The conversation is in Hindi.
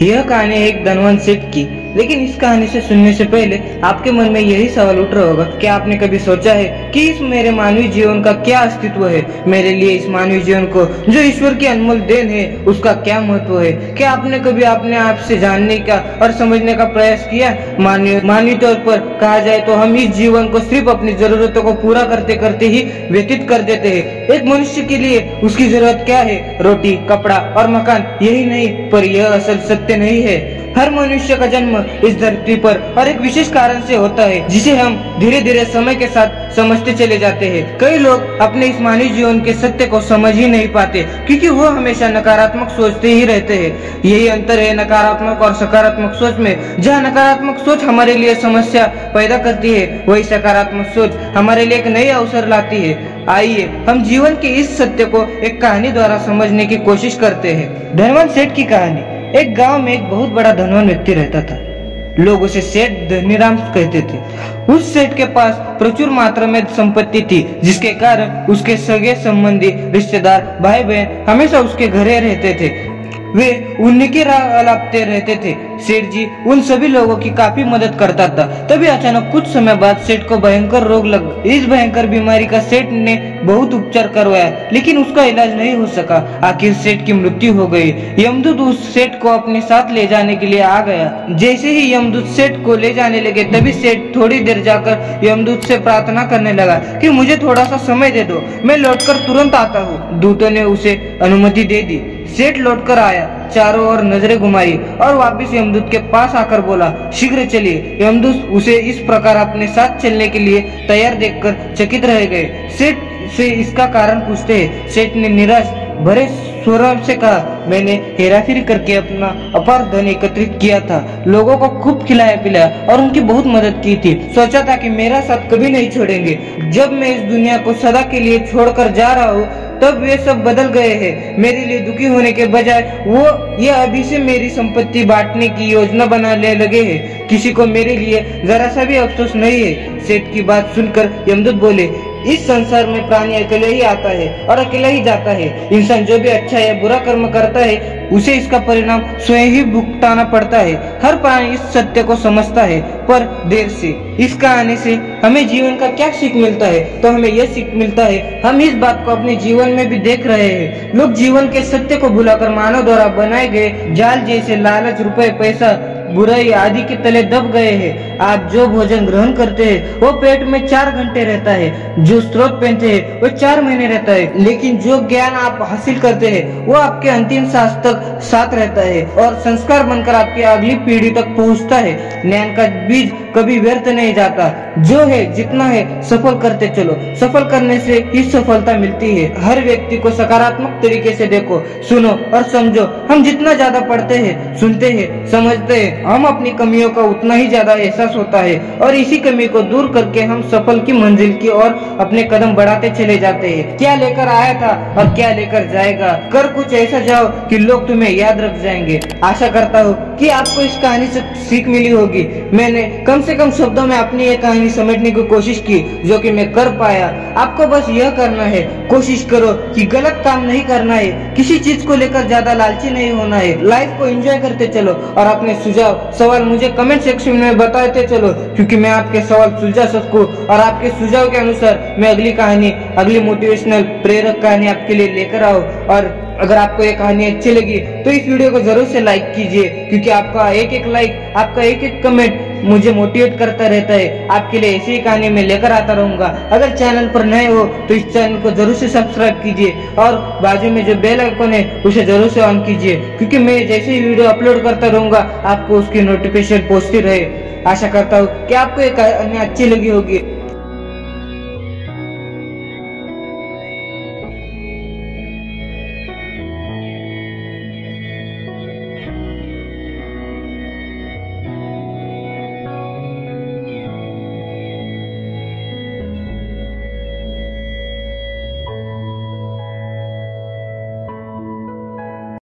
यह कहानी है एक धनवान सेठ की। लेकिन इस कहानी से सुनने से पहले आपके मन में यही सवाल उठ रहा होगा, क्या आपने कभी सोचा है कि इस मेरे मानवीय जीवन का क्या अस्तित्व है? मेरे लिए इस मानवीय जीवन को जो ईश्वर की अनमोल देन है उसका क्या महत्व है? क्या आपने कभी अपने आप से जानने का और समझने का प्रयास किया? मानवीय तौर पर कहा जाए तो हम इस जीवन को सिर्फ अपनी जरूरतों को पूरा करते करते ही व्यतीत कर देते हैं। एक मनुष्य के लिए उसकी जरूरत क्या है? रोटी, कपड़ा और मकान, यही नहीं, पर यह असल सत्य नहीं है। हर मनुष्य का जन्म इस धरती पर और एक विशेष कारण से होता है, जिसे हम धीरे धीरे समय के साथ समझते चले जाते हैं। कई लोग अपने इस मानवीय जीवन के सत्य को समझ ही नहीं पाते, क्योंकि वो हमेशा नकारात्मक सोचते ही रहते हैं। यही अंतर है नकारात्मक और सकारात्मक सोच में। जहाँ नकारात्मक सोच हमारे लिए समस्या पैदा करती है, वही सकारात्मक सोच हमारे लिए एक नए अवसर लाती है। आइए हम जीवन के इस सत्य को एक कहानी द्वारा समझने की कोशिश करते हैं। धनवान सेठ की कहानी। एक गांव में एक बहुत बड़ा धनवान व्यक्ति रहता था। लोग उसे सेठ धनीराम कहते थे। उस सेठ के पास प्रचुर मात्रा में संपत्ति थी, जिसके कारण उसके सगे संबंधी, रिश्तेदार, भाई बहन हमेशा उसके घरे रहते थे। वे उन्हीं की राह अलापते रहते थे। सेठ जी उन सभी लोगों की काफी मदद करता था। तभी अचानक कुछ समय बाद सेठ को भयंकर रोग लग गया। इस भयंकर बीमारी का सेठ ने बहुत उपचार करवाया, लेकिन उसका इलाज नहीं हो सका। आखिर सेठ की मृत्यु हो गई। यमदूत उस सेठ को अपने साथ ले जाने के लिए आ गया। जैसे ही यमदूत सेठ को ले जाने लगे, तभी सेठ थोड़ी देर जाकर यमदूत से प्रार्थना करने लगा कि मुझे थोड़ा सा समय दे दो, मैं लौटकर तुरंत आता हूँ। दूतों ने उसे अनुमति दे दी। सेठ लौटकर आया, चारों ओर नजरें घुमाई और वापस यमदूत के पास आकर बोला, शीघ्र चलिए। यमदूत उसे इस प्रकार अपने साथ चलने के लिए तैयार देखकर चकित रह गए। सेठ से इसका कारण पूछते हैं। सेठ ने निराश भरे स्वर से कहा, मैंने हेराफेरी करके अपना अपार धन एकत्रित किया था, लोगों को खूब खिलाया पिलाया और उनकी बहुत मदद की थी। सोचा था कि मेरा साथ कभी नहीं छोड़ेंगे। जब मैं इस दुनिया को सदा के लिए छोड़कर जा रहा हूँ, तब वे सब बदल गए हैं। मेरे लिए दुखी होने के बजाय वो ये अभी से मेरी संपत्ति बांटने की योजना बनाने लगे हैं। किसी को मेरे लिए जरा सा भी अफसोस नहीं है। सेठ की बात सुनकर यमदूत बोले, इस संसार में प्राणी अकेले ही आता है और अकेला ही जाता है। इंसान जो भी अच्छा या बुरा कर्म करता है, उसे इसका परिणाम स्वयं ही भुगताना पड़ता है। हर प्राणी इस सत्य को समझता है, पर देर से। इस कहानी से हमें जीवन का क्या सीख मिलता है? तो हमें यह सीख मिलता है, हम इस बात को अपने जीवन में भी देख रहे हैं। लोग जीवन के सत्य को भुलाकर मानव द्वारा बनाए गए जाल जैसे लालच, रुपए, पैसा, बुराई आदि के तले दब गए हैं। आप जो भोजन ग्रहण करते हैं वो पेट में 4 घंटे रहता है, जो स्रोत पहनते हैं वो 4 महीने रहता है, लेकिन जो ज्ञान आप हासिल करते हैं वो आपके अंतिम सांस तक साथ रहता है और संस्कार बनकर आपकी अगली पीढ़ी तक पहुंचता है। ज्ञान का बीज कभी व्यर्थ नहीं जाता। जो है जितना है सफल करते चलो, सफल करने से ही सफलता मिलती है। हर व्यक्ति को सकारात्मक तरीके से देखो, सुनो और समझो। हम जितना ज्यादा पढ़ते हैं, सुनते हैं, समझते हैं, हम अपनी कमियों का उतना ही ज्यादा एहसास होता है और इसी कमी को दूर करके हम सफल की मंजिल की ओर अपने कदम बढ़ाते चले जाते हैं। क्या लेकर आया था और क्या लेकर जाएगा, कर कुछ ऐसा जाओ कि लोग तुम्हें याद रख जाएंगे। आशा करता हूँ कि आपको इस कहानी से सीख मिली होगी। मैंने कम से कम शब्दों में अपनी ये कहानी समेटने की कोशिश की, जो कि मैं कर पाया। आपको बस यह करना है, कोशिश करो कि गलत काम नहीं करना है, किसी चीज को लेकर ज्यादा लालची नहीं होना है। लाइफ को एंजॉय करते चलो और अपने सुझाव, सवाल मुझे कमेंट सेक्शन में बताते चलो, क्योंकि मैं आपके सवाल सुलझा सकूं और आपके सुझाव के अनुसार मैं अगली कहानी, अगली मोटिवेशनल प्रेरक कहानी आपके लिए लेकर आऊं। और अगर आपको ये कहानी अच्छी लगी तो इस वीडियो को जरूर से लाइक कीजिए, क्योंकि आपका एक लाइक, आपका एक कमेंट मुझे मोटिवेट करता रहता है। आपके लिए ऐसी ही कहानी मैं लेकर आता रहूंगा। अगर चैनल पर नए हो तो इस चैनल को जरूर से सब्सक्राइब कीजिए और बाजू में जो बेल आइकन है उसे जरूर से ऑन कीजिए, क्योंकि मैं जैसे ही वीडियो अपलोड करता रहूंगा आपको उसकी नोटिफिकेशन पहुंचती रहे। आशा करता हूँ कि आपको ये कहानी अच्छी लगी होगी।